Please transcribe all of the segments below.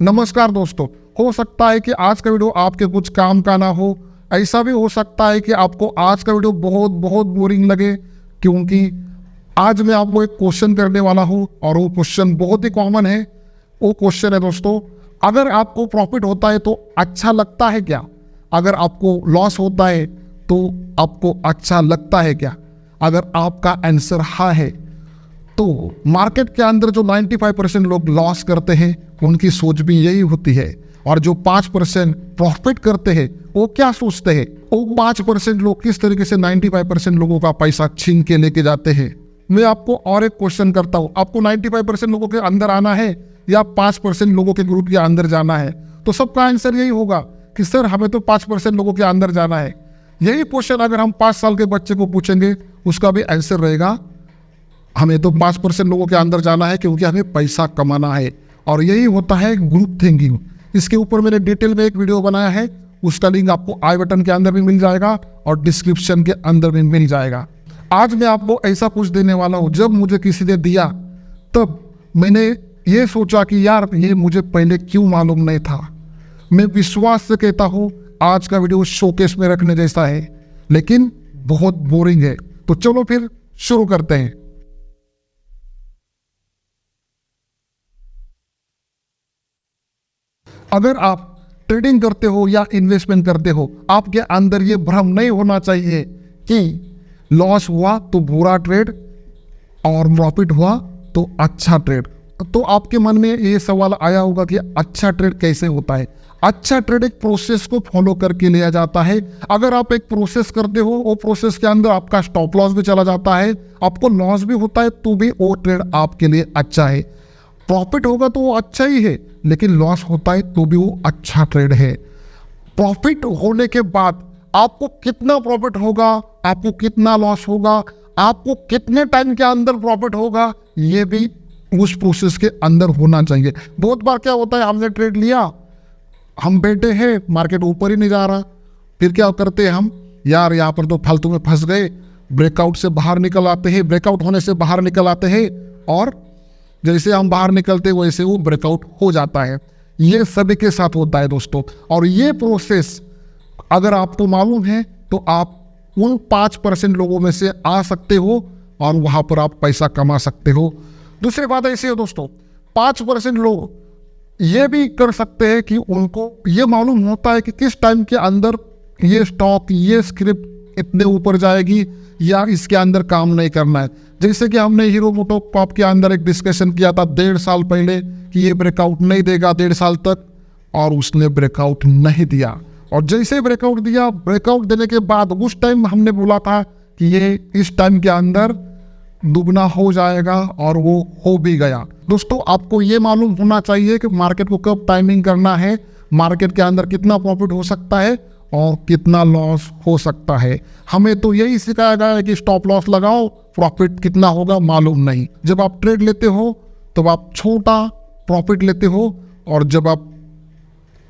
नमस्कार दोस्तों, हो सकता है कि आज का वीडियो आपके कुछ काम का ना हो। ऐसा भी हो सकता है कि आपको आज का वीडियो बहुत बहुत बोरिंग लगे, क्योंकि आज मैं आपको एक क्वेश्चन करने वाला हूं और वो क्वेश्चन बहुत ही कॉमन है। वो क्वेश्चन है दोस्तों, अगर आपको प्रॉफिट होता है तो अच्छा लगता है क्या? अगर आपको लॉस होता है तो आपको अच्छा लगता है क्या? अगर आपका आंसर हाँ है तो मार्केट के अंदर जो 95% लोग लॉस करते हैं उनकी सोच भी यही होती है, और जो 5% प्रॉफिट करते हैं वो क्या सोचते हैं? वो 5% लोग किस तरीके से 95% लोगों का पैसा छीन के लेके जाते हैं। मैं आपको और एक क्वेश्चन करता हूँ, आपको 95% लोगों के अंदर आना है या 5% लोगों के ग्रुप के अंदर जाना है? तो सबका आंसर यही होगा कि सर हमें तो 5% लोगों के अंदर जाना है। यही क्वेश्चन अगर हम 5 साल के बच्चे को पूछेंगे उसका भी आंसर रहेगा, हमें तो 5% लोगों के अंदर जाना है क्योंकि हमें पैसा कमाना है। और यही होता है ग्रुप थिंकिंग। इसके ऊपर मैंने डिटेल में एक वीडियो बनाया है, उसका लिंक आपको आई बटन के अंदर भी मिल जाएगा और डिस्क्रिप्शन के अंदर भी मिल जाएगा। आज मैं आपको ऐसा कुछ देने वाला हूँ, जब मुझे किसी ने दिया तब मैंने ये सोचा कि यार ये मुझे पहले क्यों मालूम नहीं था। मैं विश्वास से कहता हूँ आज का वीडियो शोकेस में रखने जैसा है, लेकिन बहुत बोरिंग है। तो चलो फिर शुरू करते हैं। अगर आप ट्रेडिंग करते हो या इन्वेस्टमेंट करते हो, आपके अंदर ये भ्रम नहीं होना चाहिए कि लॉस हुआ तो बुरा ट्रेड और प्रॉफिट हुआ तो अच्छा ट्रेड। तो आपके मन में ये सवाल आया होगा कि अच्छा ट्रेड कैसे होता है? अच्छा ट्रेड एक प्रोसेस को फॉलो करके लिया जाता है। अगर आप एक प्रोसेस करते हो, वो प्रोसेस के अंदर आपका स्टॉप लॉस भी चला जाता है, आपको लॉस भी होता है, तो भी वो ट्रेड आपके लिए अच्छा है। प्रॉफिट होगा तो वो अच्छा ही है, लेकिन लॉस होता है तो भी वो अच्छा ट्रेड है। प्रॉफिट होने के बाद आपको कितना प्रॉफिट होगा, आपको कितना लॉस होगा, आपको कितने टाइम के अंदर प्रॉफिट होगा, ये भी उस प्रोसेस के अंदर होना चाहिए। बहुत बार क्या होता है, हमने ट्रेड लिया, हम बैठे हैं, मार्केट ऊपर ही नहीं जा रहा, फिर क्या करते हैं हम, यार यहाँ पर तो फालतू में फंस गए, ब्रेकआउट से बाहर निकल आते हैं, ब्रेकआउट होने से बाहर निकल आते हैं, और जैसे हम बाहर निकलते वैसे वो ब्रेकआउट हो जाता है। ये सभी के साथ होता है दोस्तों। और ये प्रोसेस अगर आपको मालूम है तो आप उन 5% लोगों में से आ सकते हो और वहाँ पर आप पैसा कमा सकते हो। दूसरी बात ऐसी है दोस्तों, 5% लोग ये भी कर सकते हैं कि उनको ये मालूम होता है कि किस टाइम के अंदर ये स्टॉक, ये स्क्रिप्ट इतने ऊपर जाएगी या इसके अंदर काम नहीं करना है। जैसे कि हमने हीरो मोटोकॉर्प के अंदर एक डिस्कशन किया था 1.5 साल पहले कि ये ब्रेकआउट नहीं देगा 1.5 साल तक, और उसने ब्रेकआउट नहीं दिया। और जैसे ब्रेकआउट दिया, ब्रेकआउट देने के बाद उस टाइम हमने बोला था कि ये इस टाइम के अंदर दुगना हो जाएगा, और वो हो भी गया। दोस्तों आपको ये मालूम होना चाहिए कि मार्केट को कब टाइमिंग करना है, मार्केट के अंदर कितना प्रॉफिट हो सकता है और कितना लॉस हो सकता है। हमें तो यही सिखाया गया है कि स्टॉप लॉस लगाओ, प्रॉफिट कितना होगा मालूम नहीं। जब आप ट्रेड लेते हो तब आप छोटा प्रॉफिट लेते हो, और जब आप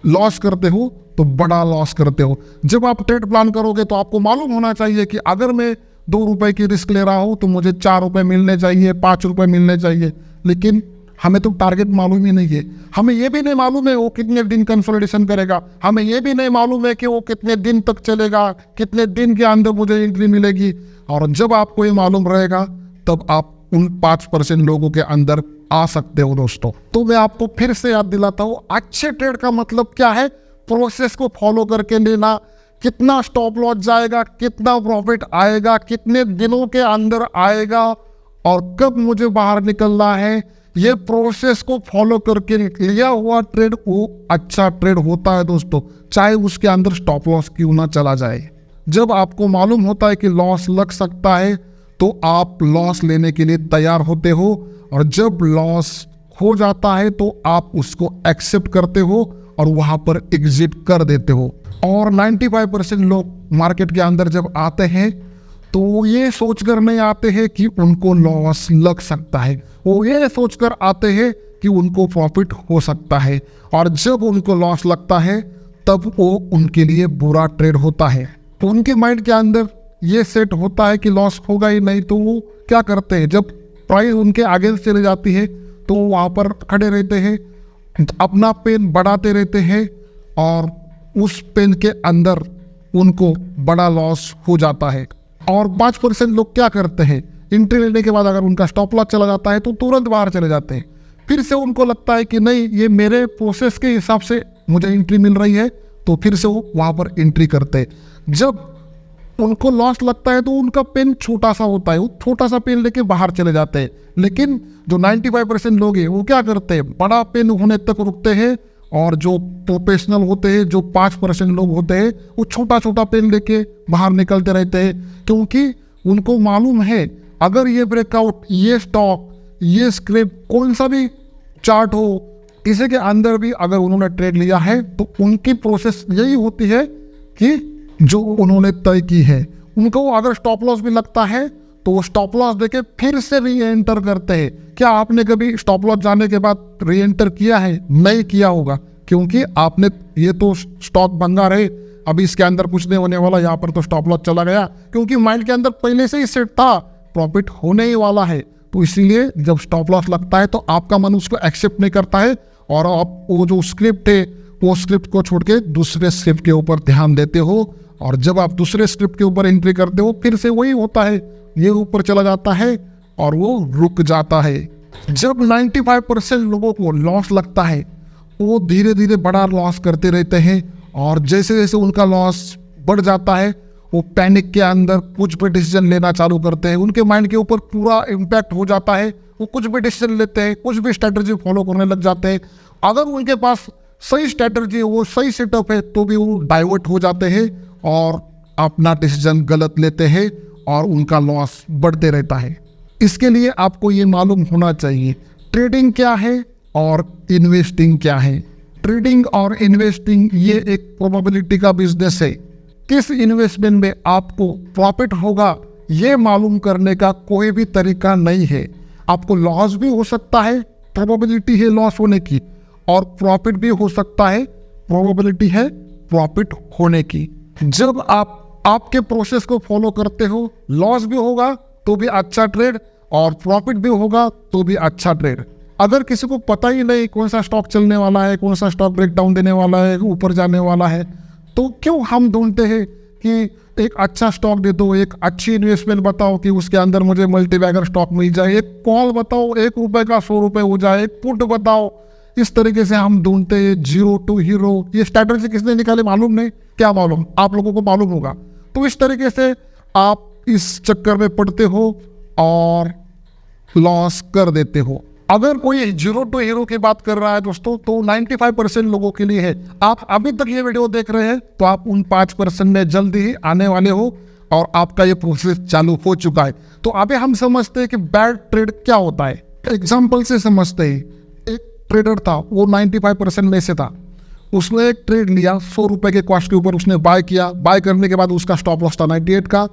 लॉस करते हो तो बड़ा लॉस करते हो। जब आप ट्रेड प्लान करोगे तो आपको मालूम होना चाहिए कि अगर मैं 2 रुपए की रिस्क ले रहा हूँ तो मुझे 4 रुपए मिलने चाहिए, 5 रुपए मिलने चाहिए। लेकिन हमें तो टारगेट मालूम ही नहीं है, हमें ये भी नहीं मालूम है वो कितने दिन कंसोलिडेशन करेगा, हमें ये भी नहीं मालूम है कि वो कितने दिन तक चलेगा, कितने दिन के अंदर मुझे एंट्री मिलेगी। और जब आपको ये मालूम रहेगा तब आप उन 5% लोगों के अंदर आ सकते हो दोस्तों। तो मैं आपको फिर से याद दिलाता हूँ, अच्छे ट्रेड का मतलब क्या है? प्रोसेस को फॉलो करके लेना, कितना स्टॉप लॉस जाएगा, कितना प्रॉफिट आएगा, कितने दिनों के अंदर आएगा, और कब मुझे बाहर निकलना है। ये प्रोसेस को फॉलो करके लिया हुआ ट्रेड वो अच्छा ट्रेड होता है दोस्तों, चाहे उसके अंदर स्टॉप लॉस क्यों ना चला जाए। जब आपको मालूम होता है कि लॉस लग सकता है तो आप लॉस लेने के लिए तैयार होते हो, और जब लॉस हो जाता है तो आप उसको एक्सेप्ट करते हो और वहाँ पर एग्जिट कर देते हो। और 95% लोग मार्केट के अंदर जब आते हैं तो ये सोचकर नहीं आते हैं कि उनको लॉस लग सकता है, वो ये सोचकर आते हैं कि उनको प्रॉफिट हो सकता है। और जब उनको लॉस लगता है तब वो उनके लिए बुरा ट्रेड होता है। तो उनके माइंड के अंदर ये सेट होता है कि लॉस होगा ही नहीं, तो वो क्या करते हैं, जब प्राइस उनके आगे चले जाती है तो वहाँ पर खड़े रहते हैं अपना पेन बढ़ाते रहते हैं और उस पेन के अंदर उनको बड़ा लॉस हो जाता है। और 5% लोग क्या करते हैं, एंट्री लेने के बाद अगर उनका स्टॉप लॉस चला जाता है तो तुरंत बाहर चले जाते हैं। फिर से उनको लगता है कि नहीं, ये मेरे प्रोसेस के हिसाब से मुझे एंट्री मिल रही है, तो फिर से वो वहाँ पर एंट्री करते हैं। जब उनको लॉस लगता है तो उनका पेन छोटा सा होता है, वो छोटा सा पेन लेके बाहर चले जाते हैं। लेकिन जो 95% लोग हैं वो क्या करते हैं, बड़ा पेन होने तक रुकते हैं। और जो प्रोफेशनल होते हैं, जो 5% लोग होते हैं, वो छोटा छोटा पेन लेके बाहर निकलते रहते हैं, क्योंकि उनको मालूम है अगर ये ब्रेकआउट, ये स्टॉक, ये स्क्रैप, कौन सा भी चार्ट हो, इसी के अंदर भी अगर उन्होंने ट्रेड लिया है तो उनकी प्रोसेस यही होती है कि जो उन्होंने तय की है। उनको अगर स्टॉप लॉस भी लगता है तो वो स्टॉप लॉस देके फिर से री एंटर करते हैं। क्या आपने कभी स्टॉप लॉस जाने के बाद री एंटर किया है? नहीं किया होगा, क्योंकि आपने ये तो स्टॉक भंगार है, अभी इसके अंदर कुछ नहीं होने वाला, यहाँ पर तो स्टॉप लॉस चला गया, क्योंकि माइंड के अंदर पहले से ही सेट था प्रॉफिट होने ही वाला है। तो इसीलिए जब स्टॉप लॉस लगता है तो आपका मन उसको एक्सेप्ट नहीं करता है और आप वो जो स्क्रिप्ट है वो स्क्रिप्ट को छोड़ के दूसरे स्क्रिप्ट के ऊपर ध्यान देते हो। और जब आप दूसरे स्क्रिप्ट के ऊपर एंट्री करते हो फिर से वही होता है, ये ऊपर चला जाता है और वो रुक जाता है। जब 95% लोगों को लॉस लगता है वो धीरे धीरे बड़ा लॉस करते रहते हैं, और जैसे जैसे उनका लॉस बढ़ जाता है वो पैनिक के अंदर कुछ भी डिसीजन लेना चालू करते हैं। उनके माइंड के ऊपर पूरा इम्पैक्ट हो जाता है, वो कुछ भी डिसीजन लेते हैं, कुछ भी स्ट्रैटेजी फॉलो करने लग जाते हैं। अगर उनके पास सही स्ट्रैटेजी है, वो सही सेटअप है, तो भी वो डाइवर्ट हो जाते हैं और अपना डिसीजन गलत लेते हैं और उनका लॉस बढ़ते रहता है। इसके लिए आपको ये मालूम होना चाहिए ट्रेडिंग क्या है और इन्वेस्टिंग क्या है। ट्रेडिंग और इन्वेस्टिंग ये एक प्रोबेबिलिटी का बिजनेस है। किस इन्वेस्टमेंट में आपको प्रॉफिट होगा ये मालूम करने का कोई भी तरीका नहीं है। आपको लॉस भी हो सकता है, प्रोबेबिलिटी है लॉस होने की, और प्रॉफिट भी हो सकता है, प्रोबेबिलिटी है प्रॉफिट होने की। जब आप आपके प्रोसेस को फॉलो करते हो, लॉस भी होगा तो भी अच्छा ट्रेड और प्रॉफिट भी होगा तो भी अच्छा ट्रेड। अगर किसी को पता ही नहीं कौन सा स्टॉक चलने वाला है, कौन सा स्टॉक ब्रेकडाउन देने वाला है, ऊपर जाने वाला है, तो क्यों हम ढूंढते हैं कि एक अच्छा स्टॉक दे दो, एक अच्छी इन्वेस्टमेंट बताओ कि उसके अंदर मुझे मल्टीबैगर स्टॉक मिल जाए, एक कॉल बताओ ₹1 का ₹100 हो जाए, एक पुट बताओ। इस तरीके से हम ढूंढते हैं जीरो टू हीरो। ये स्ट्रैटेजी किसने निकाले मालूम नहीं, क्या मालूम, आप लोगों को मालूम होगा। तो इस तरीके से आप इस चक्कर में पड़ते हो और लॉस कर देते हो। अगर कोई जीरो टू हीरो की बात कर रहा है दोस्तों, तो 95% लोगों के लिए है। आप अभी तक ये वीडियो देख रहे हैं तो आप उन 5% में जल्दी ही आने वाले हो और आपका ये प्रोसेस चालू हो चुका है। तो अभी हम समझते हैं कि बैड ट्रेड क्या होता है। एग्जाम्पल से समझते हैं। एक ट्रेडर था, वो 95% में से था। उसने एक ट्रेड लिया ₹100 के कॉस्ट के ऊपर, उसने बाय किया। बाय करने के बाद उसका स्टॉप लॉस था 98 का,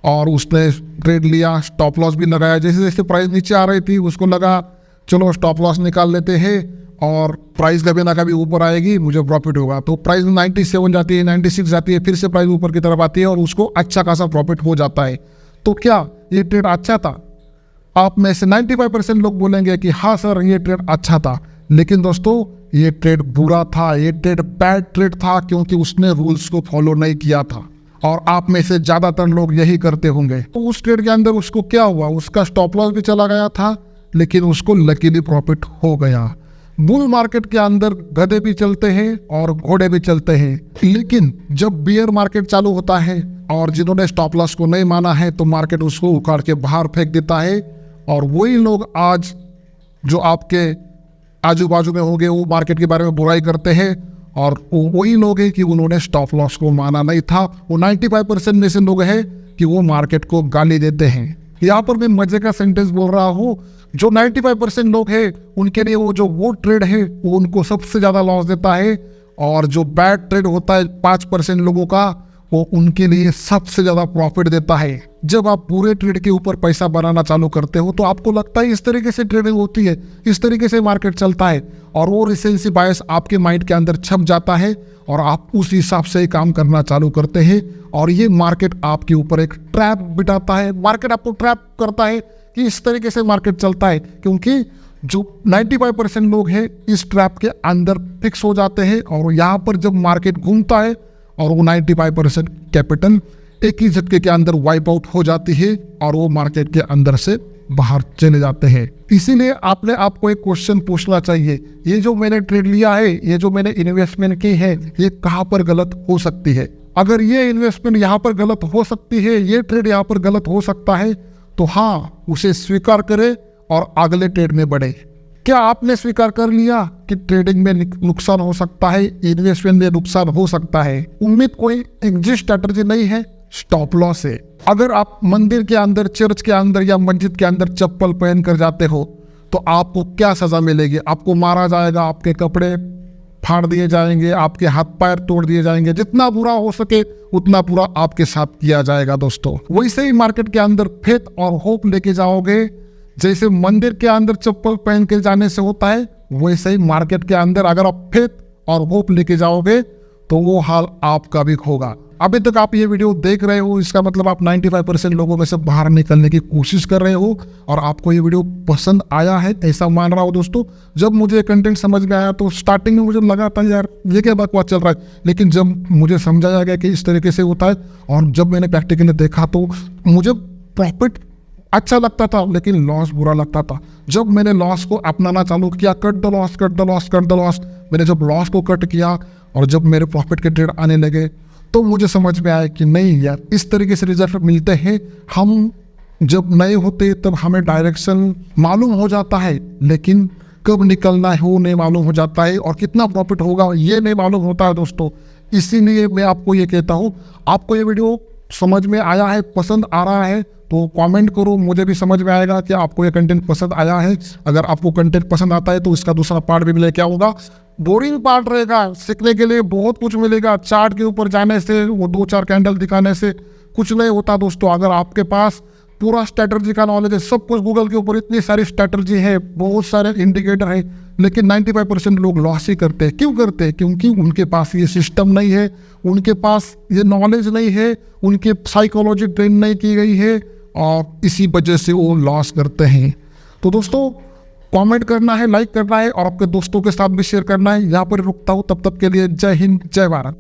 और उसने ट्रेड लिया, स्टॉप लॉस भी लगाया। जैसे जैसे प्राइस नीचे आ रही थी उसको लगा चलो स्टॉप लॉस निकाल लेते हैं और प्राइस कभी ना कभी ऊपर आएगी, मुझे प्रॉफिट होगा। तो प्राइस 97 जाती है, 96 जाती है, फिर से प्राइस ऊपर की तरफ आती है और उसको अच्छा खासा प्रॉफिट हो जाता है। तो क्या ये ट्रेड अच्छा था? आप में से 95% लोग बोलेंगे कि हाँ सर ये ट्रेड अच्छा था। लेकिन दोस्तों ये ट्रेड बुरा था, ये ट्रेड बैड ट्रेड था, क्योंकि उसने रूल्स को फॉलो नहीं किया था। और आप में से ज़्यादातर लोग यही करते होंगे। तो उस ट्रेड के अंदर उसको क्या हुआ, उसका स्टॉप लॉस भी चला गया था, लेकिन उसको लकीली प्रॉफिट हो गया। बुल मार्केट के अंदर गधे भी चलते हैं और घोड़े भी चलते हैं, लेकिन जब बियर मार्केट चालू होता है और जिन्होंने स्टॉप लॉस को नहीं माना है तो मार्केट उसको उखाड़ के बाहर फेंक देता है। और वही लोग आज जो आपके आजू बाजू में होंगे वो मार्केट के बारे में बुराई करते हैं, और वही लोग हैं कि उन्होंने स्टॉप लॉस को माना नहीं था। वो 95% में से लोग हैं कि वो मार्केट को गाली देते हैं। यहाँ पर मैं मजे का सेंटेंस बोल रहा हूँ। जो 95% लोग हैं उनके लिए वो ट्रेड है वो उनको सबसे ज़्यादा लॉस देता है, और जो बैड ट्रेड होता है 5% लोगों का, वो उनके लिए सबसे ज़्यादा प्रॉफिट देता है। जब आप पूरे ट्रेड के ऊपर पैसा बनाना चालू करते हो तो आपको लगता है इस तरीके से ट्रेडिंग होती है, इस तरीके से मार्केट चलता है, और वो रिसेंसी बायस आपके माइंड के अंदर छप जाता है और आप उस हिसाब से काम करना चालू करते हैं। और ये मार्केट आपके ऊपर एक ट्रैप बिठाता है, मार्केट आपको ट्रैप करता है कि इस तरीके से मार्केट चलता है। क्योंकि जो 95% लोग हैं इस ट्रैप के अंदर फिक्स हो जाते हैं और यहाँ पर जब मार्केट घूमता है और वो 95% कैपिटल एक ही झटके के अंदर वाइप आउट हो जाती है और वो मार्केट के अंदर से बाहर चले जाते हैं। इसीलिए आपने आपको एक क्वेश्चन पूछना चाहिए, ये जो मैंने ट्रेड लिया है, ये जो मैंने इन्वेस्टमेंट की है, ये कहाँ पर गलत हो सकती है। अगर ये इन्वेस्टमेंट यहाँ पर गलत हो सकती है, ये ट्रेड यहाँ पर गलत हो सकता है, तो हाँ उसे स्वीकार करें और अगले ट्रेड में बढ़े। क्या आपने स्वीकार कर लिया कि ट्रेडिंग में नुकसान हो सकता है, इन्वेस्टमेंट में नुकसान हो सकता है? उम्मीद कोई एग्जिट स्ट्रैटेजी नहीं है, स्टॉप लॉस है। अगर आप मंदिर के अंदर, चर्च के अंदर या मस्जिद के अंदर चप्पल पहन कर जाते हो तो आपको क्या सजा मिलेगी? आपको मारा जाएगा, आपके कपड़े फाड़ दिए जाएंगे, आपके हाथ पैर तोड़ दिए जाएंगे, जितना बुरा हो सके उतना बुरा आपके साथ किया जाएगा दोस्तों। वैसे ही मार्केट के अंदर फेथ और होप लेके जाओगे, जैसे मंदिर के अंदर चप्पल पहन के जाने से होता है, वैसे ही मार्केट के अंदर अगर आप फेथ और होप लेके जाओगे तो वो हाल आपका भी होगा। अभी तक आप ये वीडियो देख रहे हो, इसका मतलब आप 95% लोगों में से बाहर निकलने की कोशिश कर रहे हो और आपको ये वीडियो पसंद आया है ऐसा मान रहा हूँ दोस्तों। जब मुझे कंटेंट समझ में आया तो स्टार्टिंग में मुझे लगा था यार ये क्या बकवास चल रहा है, लेकिन जब मुझे समझाया गया कि इस तरीके से होता है और जब मैंने प्रैक्टिकली देखा तो मुझे प्रॉफिट अच्छा लगता था लेकिन लॉस बुरा लगता था। जब मैंने लॉस को अपनाना चालू किया, cut the loss, cut the loss, cut the loss, मैंने जब लॉस को कट किया और जब मेरे प्रॉफिट के ट्रेड आने लगे तो मुझे समझ में आया कि नहीं यार, इस तरीके से रिजल्ट मिलते हैं। हम जब नए होते तब हमें डायरेक्शन मालूम हो जाता है, लेकिन कब निकलना है वो नहीं मालूम हो जाता है और कितना प्रॉफिट होगा ये नहीं मालूम होता है दोस्तों। इसीलिए मैं आपको ये कहता हूँ, आपको ये वीडियो समझ में आया है, पसंद आ रहा है तो कमेंट करो, मुझे भी समझ में आएगा कि आपको ये कंटेंट पसंद आया है। अगर आपको कंटेंट पसंद आता है तो इसका दूसरा पार्ट भी मिले, क्या होगा, बोरिंग पार्ट रहेगा, सीखने के लिए बहुत कुछ मिलेगा। चार्ट के ऊपर जाने से, वो 2-4 कैंडल दिखाने से कुछ नहीं होता दोस्तों। अगर आपके पास पूरा स्ट्रैटेजी का नॉलेज है, सब कुछ गूगल के ऊपर इतनी सारी स्ट्रैटेजी है, बहुत सारे इंडिकेटर है, लेकिन 95% लोग लॉस ही करते हैं। क्यों करते हैं? क्योंकि उनके पास ये सिस्टम नहीं है, उनके पास ये नॉलेज नहीं है, उनकी साइकोलॉजी ट्रेन नहीं की गई है और इसी वजह से वो लॉस करते हैं। तो दोस्तों कमेंट करना है, लाइक करना है और आपके दोस्तों के साथ भी शेयर करना है। यहाँ पर रुकता हूँ, तब तक के लिए जय हिंद, जय भारत।